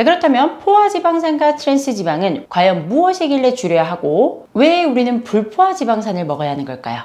자, 그렇다면 포화지방산과 트랜스지방은 과연 무엇이길래 줄여야 하고 왜 우리는 불포화지방산을 먹어야 하는 걸까요?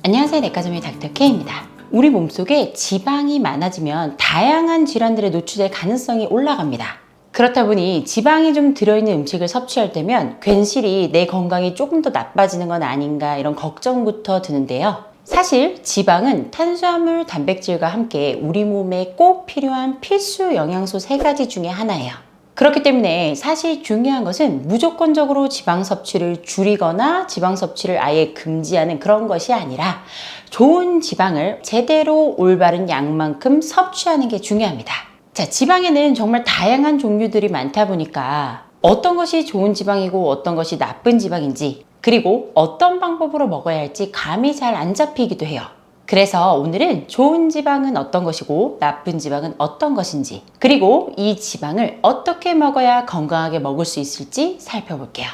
안녕하세요, 내과점의 닥터 K입니다. 우리 몸속에 지방이 많아지면 다양한 질환들에 노출될 가능성이 올라갑니다. 그렇다 보니 지방이 좀 들어있는 음식을 섭취할 때면 괜시리 내 건강이 조금 더 나빠지는 건 아닌가 이런 걱정부터 드는데요. 사실 지방은 탄수화물, 단백질과 함께 우리 몸에 꼭 필요한 필수 영양소 3가지 중에 하나예요. 그렇기 때문에 사실 중요한 것은 무조건적으로 지방 섭취를 줄이거나 지방 섭취를 아예 금지하는 그런 것이 아니라 좋은 지방을 제대로 올바른 양만큼 섭취하는 게 중요합니다. 자, 지방에는 정말 다양한 종류들이 많다 보니까 어떤 것이 좋은 지방이고 어떤 것이 나쁜 지방인지, 그리고 어떤 방법으로 먹어야 할지 감이 잘 안 잡히기도 해요. 그래서 오늘은 좋은 지방은 어떤 것이고 나쁜 지방은 어떤 것인지, 그리고 이 지방을 어떻게 먹어야 건강하게 먹을 수 있을지 살펴볼게요.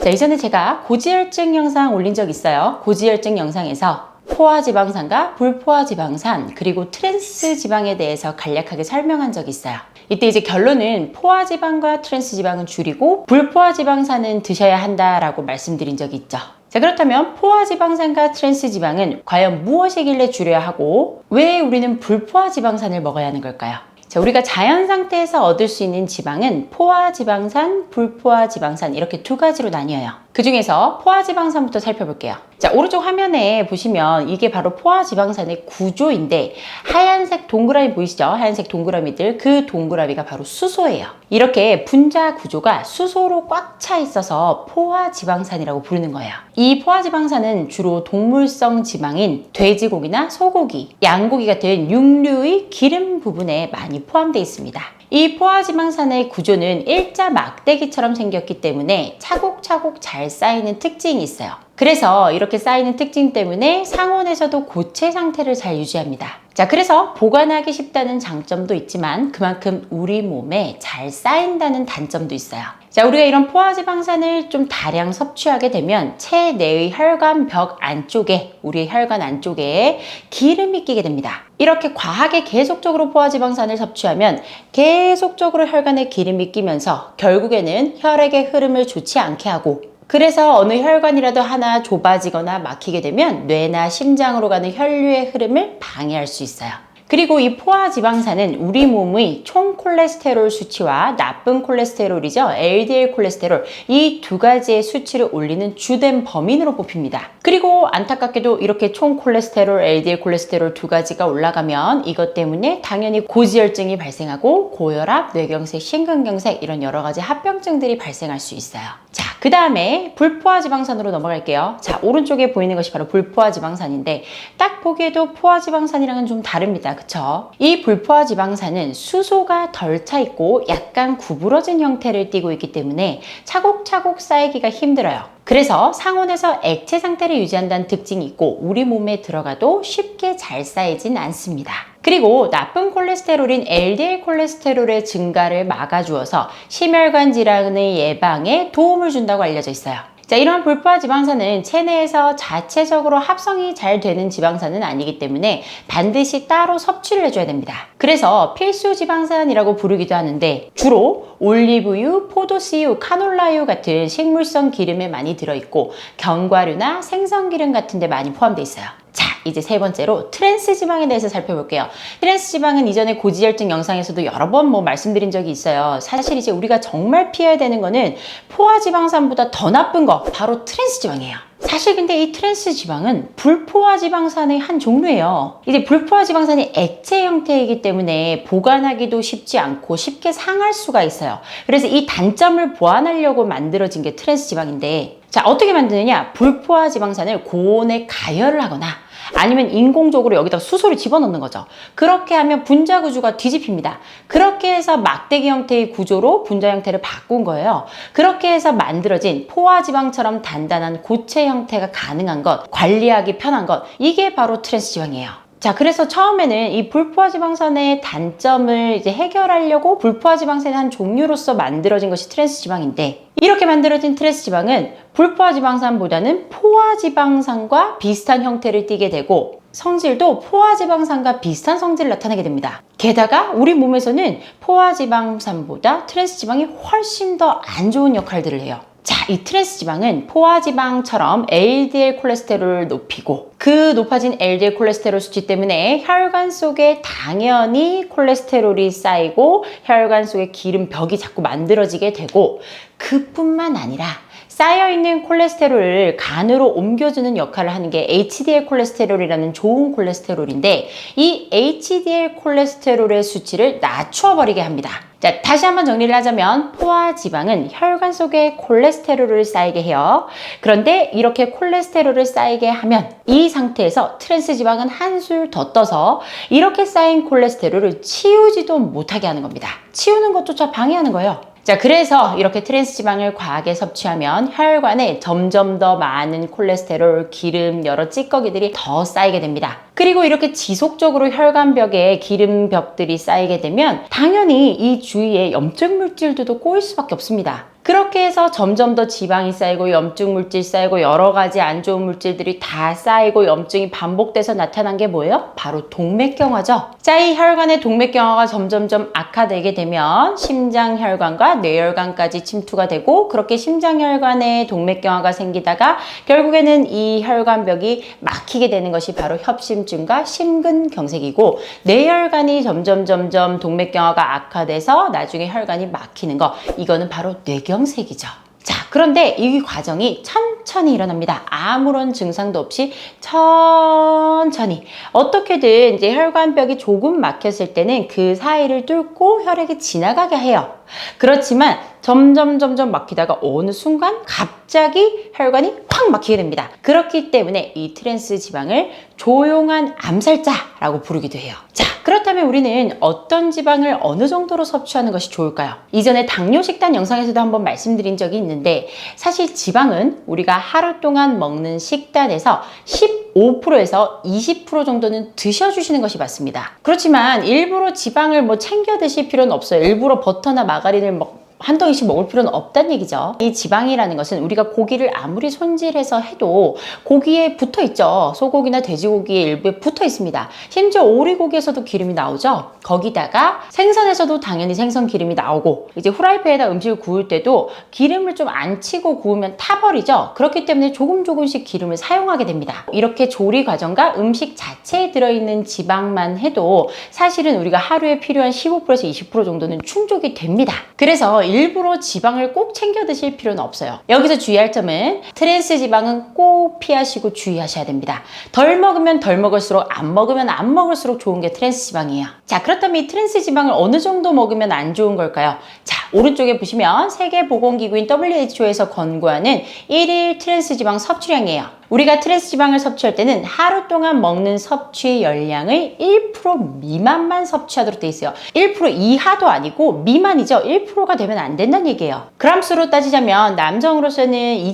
자, 이전에 제가 고지혈증 영상 올린 적 있어요. 고지혈증 영상에서 포화지방산과 불포화지방산 그리고 트랜스지방에 대해서 간략하게 설명한 적이 있어요. 이때 이제 결론은 포화지방과 트랜스지방은 줄이고 불포화지방산은 드셔야 한다라고 말씀드린 적이 있죠. 자, 그렇다면 포화지방산과 트랜스지방은 과연 무엇이길래 줄여야 하고 왜 우리는 불포화지방산을 먹어야 하는 걸까요? 자, 우리가 자연 상태에서 얻을 수 있는 지방은 포화지방산, 불포화지방산 이렇게 2가지로 나뉘어요. 그 중에서 포화지방산부터 살펴볼게요. 자, 오른쪽 화면에 보시면 이게 바로 포화지방산의 구조인데 하얀색 동그라미 보이시죠? 하얀색 동그라미들, 그 동그라미가 바로 수소예요. 이렇게 분자 구조가 수소로 꽉 차 있어서 포화지방산이라고 부르는 거예요. 이 포화지방산은 주로 동물성 지방인 돼지고기나 소고기, 양고기 같은 육류의 기름 부분에 많이 포함되어 있습니다. 이 포화지방산의 구조는 일자 막대기처럼 생겼기 때문에 차곡차곡 잘 쌓이는 특징이 있어요. 그래서 이렇게 쌓이는 특징 때문에 상온에서도 고체 상태를 잘 유지합니다. 자, 그래서 보관하기 쉽다는 장점도 있지만 그만큼 우리 몸에 잘 쌓인다는 단점도 있어요. 자, 우리가 이런 포화지방산을 좀 다량 섭취하게 되면 체내의 혈관벽 안쪽에, 우리 혈관 안쪽에 기름이 끼게 됩니다. 이렇게 과하게 계속적으로 포화지방산을 섭취하면 계속적으로 혈관에 기름이 끼면서 결국에는 혈액의 흐름을 좋지 않게 하고, 그래서 어느 혈관이라도 하나 좁아지거나 막히게 되면 뇌나 심장으로 가는 혈류의 흐름을 방해할 수 있어요. 그리고 이 포화지방산은 우리 몸의 총 콜레스테롤 수치와 나쁜 콜레스테롤이죠, LDL 콜레스테롤, 이 2가지의 수치를 올리는 주된 범인으로 뽑힙니다. 그리고 안타깝게도 이렇게 총 콜레스테롤, LDL 콜레스테롤 2가지가 올라가면 이것 때문에 당연히 고지혈증이 발생하고 고혈압, 뇌경색, 심근경색 이런 여러 가지 합병증들이 발생할 수 있어요. 자, 그 다음에 불포화지방산으로 넘어갈게요. 자, 오른쪽에 보이는 것이 바로 불포화지방산인데 딱 보기에도 포화지방산이랑은 좀 다릅니다. 그쵸? 이 불포화지방산은 수소가 덜 차 있고 약간 구부러진 형태를 띠고 있기 때문에 차곡차곡 쌓이기가 힘들어요. 그래서 상온에서 액체 상태를 유지한다는 특징이 있고 우리 몸에 들어가도 쉽게 잘 쌓이진 않습니다. 그리고 나쁜 콜레스테롤인 LDL 콜레스테롤의 증가를 막아주어서 심혈관 질환의 예방에 도움을 준다고 알려져 있어요. 자, 이런 불포화지방산은 체내에서 자체적으로 합성이 잘 되는 지방산은 아니기 때문에 반드시 따로 섭취를 해줘야 됩니다. 그래서 필수 지방산이라고 부르기도 하는데 주로 올리브유, 포도씨유, 카놀라유 같은 식물성 기름에 많이 들어있고 견과류나 생선기름 같은 데 많이 포함되어 있어요. 자, 이제 3번째로 트랜스지방에 대해서 살펴볼게요. 트랜스지방은 이전에 고지혈증 영상에서도 여러 번 말씀드린 적이 있어요. 사실 이제 우리가 정말 피해야 되는 거는 포화지방산보다 더 나쁜 거, 바로 트랜스지방이에요. 사실 근데 이 트랜스지방은 불포화지방산의 한 종류예요. 이제 불포화지방산이 액체 형태이기 때문에 보관하기도 쉽지 않고 쉽게 상할 수가 있어요. 그래서 이 단점을 보완하려고 만들어진 게 트랜스지방인데, 자, 어떻게 만드느냐? 불포화지방산을 고온에 가열을 하거나 아니면 인공적으로 여기다 수소를 집어넣는 거죠. 그렇게 하면 분자 구조가 뒤집힙니다. 그렇게 해서 막대기 형태의 구조로 분자 형태를 바꾼 거예요. 그렇게 해서 만들어진 포화지방처럼 단단한 고체 형태가 가능한 것, 관리하기 편한 것, 이게 바로 트랜스지방이에요. 자, 그래서 처음에는 이 불포화지방산의 단점을 이제 해결하려고 불포화지방산의 한 종류로서 만들어진 것이 트랜스지방인데, 이렇게 만들어진 트랜스지방은 불포화지방산보다는 포화지방산과 비슷한 형태를 띠게 되고 성질도 포화지방산과 비슷한 성질을 나타내게 됩니다. 게다가 우리 몸에서는 포화지방산보다 트랜스지방이 훨씬 더 안 좋은 역할들을 해요. 자, 이 트랜스지방은 포화지방처럼 LDL 콜레스테롤을 높이고 그 높아진 LDL 콜레스테롤 수치 때문에 혈관 속에 당연히 콜레스테롤이 쌓이고 혈관 속에 기름벽이 자꾸 만들어지게 되고 그뿐만 아니라 쌓여있는 콜레스테롤을 간으로 옮겨주는 역할을 하는 게 HDL 콜레스테롤이라는 좋은 콜레스테롤인데 이 HDL 콜레스테롤의 수치를 낮춰버리게 합니다. 자, 다시 한번 정리를 하자면 포화지방은 혈관 속에 콜레스테롤을 쌓이게 해요. 그런데 이렇게 콜레스테롤을 쌓이게 하면 이 상태에서 트랜스지방은 한술 더 떠서 이렇게 쌓인 콜레스테롤을 치우지도 못하게 하는 겁니다. 치우는 것조차 방해하는 거예요. 자, 그래서 이렇게 트랜스지방을 과하게 섭취하면 혈관에 점점 더 많은 콜레스테롤, 기름, 여러 찌꺼기들이 더 쌓이게 됩니다. 그리고 이렇게 지속적으로 혈관벽에 기름벽들이 쌓이게 되면 당연히 이 주위에 염증 물질들도 꼬일 수밖에 없습니다. 그렇게 해서 점점 더 지방이 쌓이고 염증 물질 쌓이고 여러 가지 안 좋은 물질들이 다 쌓이고 염증이 반복돼서 나타난 게 뭐예요? 바로 동맥경화죠. 자, 이 혈관의 동맥경화가 점점점 악화되게 되면 심장혈관과 뇌혈관까지 침투가 되고 그렇게 심장혈관에 동맥경화가 생기다가 결국에는 이 혈관벽이 막히게 되는 것이 바로 협심증과 심근경색이고 뇌혈관이 점점 동맥경화가 악화돼서 나중에 혈관이 막히는 거 이거는 바로 뇌경색이죠. 자, 그런데 이 과정이 천천히 일어납니다. 아무런 증상도 없이 천천히 어떻게든 이제 혈관벽이 조금 막혔을 때는 그 사이를 뚫고 혈액이 지나가게 해요. 그렇지만 점점 막히다가 어느 순간 갑자기 혈관이 확 막히게 됩니다. 그렇기 때문에 이 트랜스 지방을 조용한 암살자라고 부르기도 해요. 자, 그렇다면 우리는 어떤 지방을 어느 정도로 섭취하는 것이 좋을까요? 이전에 당뇨 식단 영상에서도 한번 말씀드린 적이 있는데 사실 지방은 우리가 하루 동안 먹는 식단에서 15%에서 20% 정도는 드셔주시는 것이 맞습니다. 그렇지만 일부러 지방을 챙겨 드실 필요는 없어요. 일부러 버터나 마가린을 한 덩이씩 먹을 필요는 없다는 얘기죠. 이 지방이라는 것은 우리가 고기를 아무리 손질해서 해도 고기에 붙어 있죠. 소고기나 돼지고기의 일부에 붙어 있습니다. 심지어 오리고기에서도 기름이 나오죠. 거기다가 생선에서도 당연히 생선 기름이 나오고 이제 후라이팬에다 음식을 구울 때도 기름을 좀 안 치고 구우면 타버리죠. 그렇기 때문에 조금씩 기름을 사용하게 됩니다. 이렇게 조리 과정과 음식 자체에 들어있는 지방만 해도 사실은 우리가 하루에 필요한 15%에서 20% 정도는 충족이 됩니다. 그래서 일부러 지방을 꼭 챙겨 드실 필요는 없어요. 여기서 주의할 점은 트랜스 지방은 꼭 피하시고 주의하셔야 됩니다. 덜 먹으면 덜 먹을수록 안 먹으면 안 먹을수록 좋은 게 트랜스 지방이에요. 자, 그렇다면 이 트랜스 지방을 어느 정도 먹으면 안 좋은 걸까요? 자, 오른쪽에 보시면 세계보건기구인 WHO에서 권고하는 1일 트랜스 지방 섭취량이에요. 우리가 트랜스 지방을 섭취할 때는 하루 동안 먹는 섭취 열량의 1% 미만만 섭취하도록 돼 있어요. 1% 이하도 아니고 미만이죠. 1%가 되면 안 된다는 얘기예요. 그람수로 따지자면 남성으로서는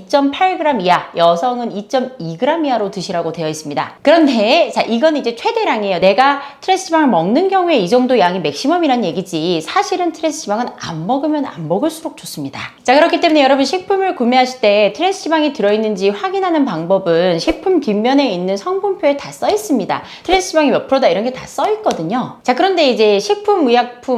2.8g 이하, 여성은 2.2g 이하로 드시라고 되어 있습니다. 그런데 자, 이건 이제 최대량이에요. 내가 트랜스 지방을 먹는 경우에 이 정도 양이 맥시멈이란 얘기지 사실은 트랜스 지방은 안 먹으면 안 먹을수록 좋습니다. 자, 그렇기 때문에 여러분 식품을 구매하실 때 트랜스 지방이 들어있는지 확인하는 방법은 식품 뒷면에 있는 성분표에 다 써 있습니다. 트랜스 지방이 몇 프로다 이런 게 다 써 있거든요. 자, 그런데 이제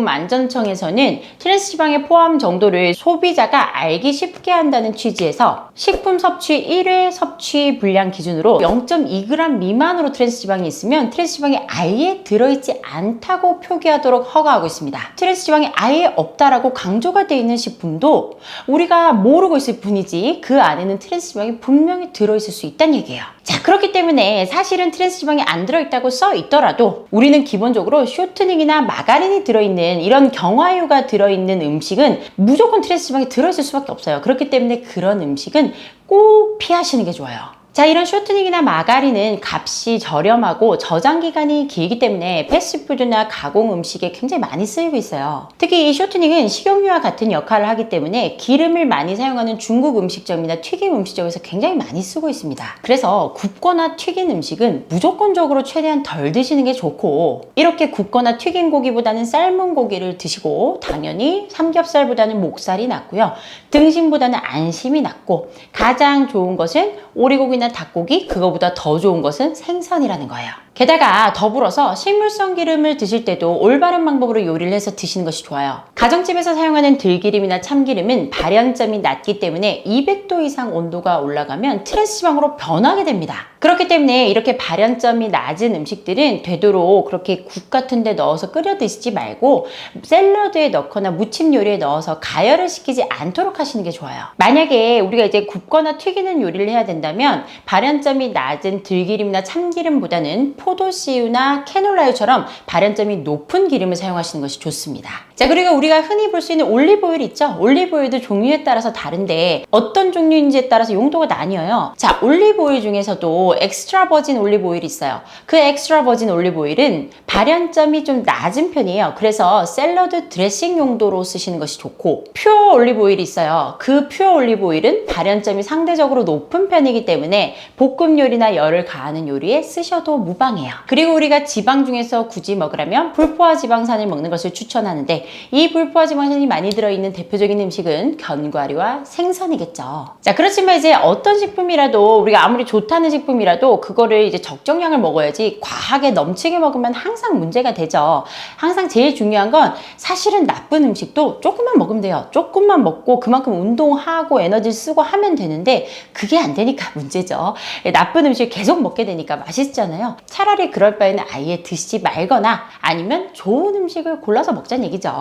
식품의약품안전청에서는 트랜스 지방의 포함 정도를 소비자가 알기 쉽게 한다는 취지에서 식품 섭취 1회 섭취 분량 기준으로 0.2g 미만으로 트랜스 지방이 있으면 트랜스 지방이 아예 들어있지 않다고 표기하도록 허가하고 있습니다. 트랜스 지방이 아예 없다라고 강조가 되어 있는 식품도 우리가 모르고 있을 뿐이지 그 안에는 트랜스 지방이 분명히 들어있을 수 있다는 얘기예요. 자, 그렇기 때문에 사실은 트랜스 지방이 안 들어있다고 써 있더라도 우리는 기본적으로 쇼트닝이나 마가린이 들어있는 이런 경화유가 들어있는 음식은 무조건 트랜스 지방이 들어있을 수밖에 없어요. 그렇기 때문에 그런 음식은 꼭 피하시는 게 좋아요. 자, 이런 쇼트닝이나 마가린은 값이 저렴하고 저장 기간이 길기 때문에 패스트푸드나 가공 음식에 굉장히 많이 쓰이고 있어요. 특히 이 쇼트닝은 식용유와 같은 역할을 하기 때문에 기름을 많이 사용하는 중국 음식점이나 튀김 음식점에서 굉장히 많이 쓰고 있습니다. 그래서 굽거나 튀긴 음식은 무조건적으로 최대한 덜 드시는 게 좋고 이렇게 굽거나 튀긴 고기보다는 삶은 고기를 드시고 당연히 삼겹살보다는 목살이 낫고요. 등심보다는 안심이 낫고 가장 좋은 것은 오리고기나 닭고기, 그거보다 더 좋은 것은 생선이라는 거예요. 게다가 더불어서 식물성 기름을 드실 때도 올바른 방법으로 요리를 해서 드시는 것이 좋아요. 가정집에서 사용하는 들기름이나 참기름은 발연점이 낮기 때문에 200도 이상 온도가 올라가면 트랜스지방으로 변하게 됩니다. 그렇기 때문에 이렇게 발연점이 낮은 음식들은 되도록 그렇게 국 같은 데 넣어서 끓여 드시지 말고 샐러드에 넣거나 무침 요리에 넣어서 가열을 시키지 않도록 하시는 게 좋아요. 만약에 우리가 이제 굽거나 튀기는 요리를 해야 된다면 발연점이 낮은 들기름이나 참기름보다는 포도씨유나 캐놀라유처럼 발연점이 높은 기름을 사용하시는 것이 좋습니다. 자, 그리고 우리가 흔히 볼 수 있는 올리브오일 있죠? 올리브오일도 종류에 따라서 다른데 어떤 종류인지에 따라서 용도가 나뉘어요. 자, 올리브오일 중에서도 엑스트라 버진 올리브오일이 있어요. 그 엑스트라 버진 올리브오일은 발연점이 좀 낮은 편이에요. 그래서 샐러드 드레싱 용도로 쓰시는 것이 좋고, 퓨어 올리브오일이 있어요. 그 퓨어 올리브오일은 발연점이 상대적으로 높은 편이기 때문에 볶음 요리나 열을 가하는 요리에 쓰셔도 무방해요. 그리고 우리가 지방 중에서 굳이 먹으라면 불포화 지방산을 먹는 것을 추천하는데, 이 불포화 지방산이 많이 들어있는 대표적인 음식은 견과류와 생선이겠죠. 자, 그렇지만 이제 어떤 식품이라도 우리가 아무리 좋다는 식품이라도 그거를 이제 적정량을 먹어야지 과하게 넘치게 먹으면 항상 문제가 되죠. 항상 제일 중요한 건 사실은 나쁜 음식도 조금만 먹으면 돼요. 조금만 먹고 그만큼 운동하고 에너지를 쓰고 하면 되는데 그게 안 되니까 문제죠. 나쁜 음식 계속 먹게 되니까 맛있잖아요. 차라리 그럴 바에는 아예 드시지 말거나 아니면 좋은 음식을 골라서 먹자는 얘기죠.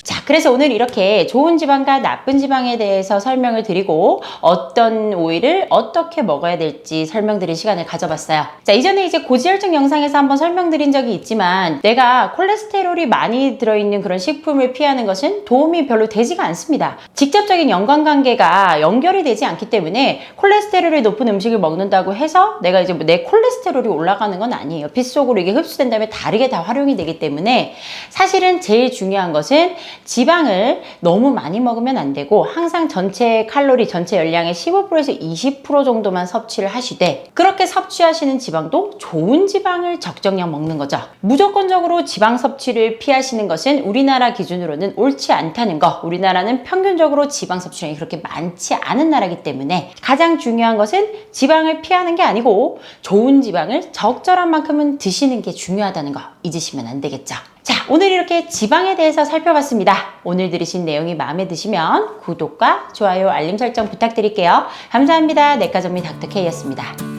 자, 그래서 오늘 이렇게 좋은 지방과 나쁜 지방에 대해서 설명을 드리고 어떤 오일을 어떻게 먹어야 될지 설명드린 시간을 가져봤어요. 자, 이전에 이제 고지혈증 영상에서 한번 설명드린 적이 있지만 내가 콜레스테롤이 많이 들어있는 그런 식품을 피하는 것은 도움이 별로 되지가 않습니다. 직접적인 연관관계가 연결이 되지 않기 때문에 콜레스테롤이 높은 음식을 먹는다고 해서 내가 이제 내 콜레스테롤이 올라가는 건 아니에요. 피 속으로 이게 흡수된 다음에 다르게 다 활용이 되기 때문에 사실은 제일 중요한 것은 지방을 너무 많이 먹으면 안 되고 항상 전체 칼로리, 전체 열량의 15%에서 20% 정도만 섭취를 하시되, 그렇게 섭취하시는 지방도 좋은 지방을 적정량 먹는 거죠. 무조건적으로 지방 섭취를 피하시는 것은 우리나라 기준으로는 옳지 않다는 거. 우리나라는 평균적으로 지방 섭취량이 그렇게 많지 않은 나라이기 때문에 가장 중요한 것은 지방을 피하는 게 아니고 좋은 지방을 적절한 만큼은 드시는 게 중요하다는 거 잊으시면 안 되겠죠. 자, 오늘 이렇게 지방에 대해서 살펴봤습니다. 오늘 들으신 내용이 마음에 드시면 구독과 좋아요, 알림 설정 부탁드릴게요. 감사합니다. 내과전문 닥터 K였습니다.